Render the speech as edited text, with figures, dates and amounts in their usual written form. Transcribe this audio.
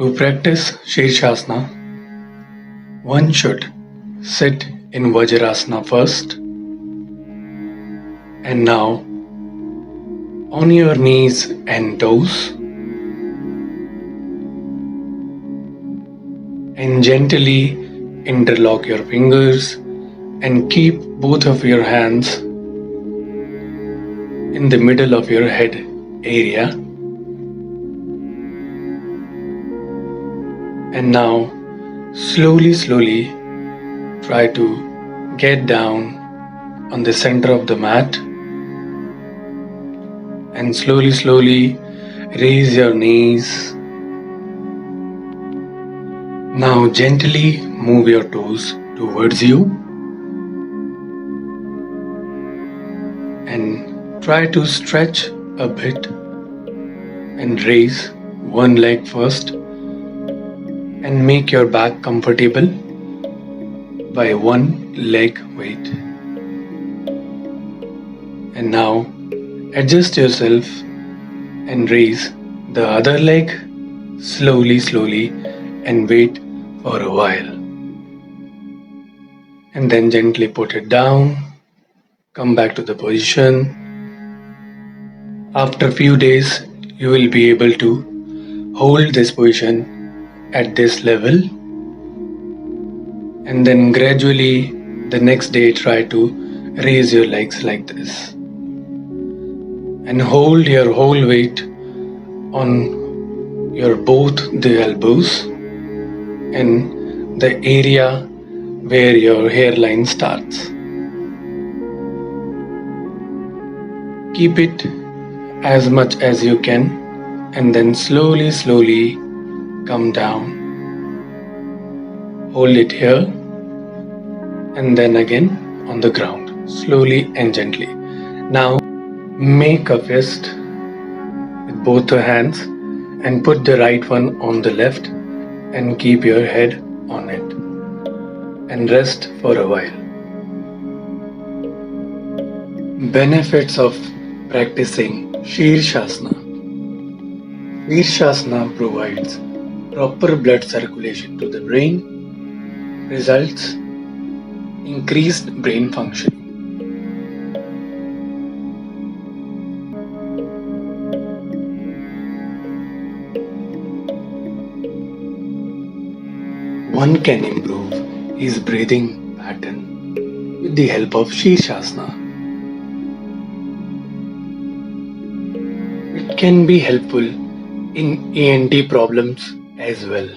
To practice Sirsasana, one should sit in Vajrasana first, and now on your knees and toes, and gently interlock your fingers and keep both of your hands in the middle of your head area. And now slowly try to get down on the center of the mat and slowly raise your knees. Now gently move your toes towards you and try to stretch a bit and raise one leg first and make your back comfortable by one leg weight. And now adjust yourself and raise the other leg slowly and wait for a while. And then gently put it down, come back to the position. After a few days, you will be able to hold this position at this level, and then gradually the next day try to raise your legs like this and hold your whole weight on your both the elbows and the area where your hairline starts. Keep it as much as you can and then slowly come down. Hold it here and then again on the ground, slowly and gently. Now make a fist with both the hands and put the right one on the left and keep your head on it and rest for a while. Benefits of practicing Sirsasana. Sirsasana provides proper blood circulation to the brain, results increased brain function. One can improve his breathing pattern with the help of Sirsasana. It can be helpful in ENT problems as well.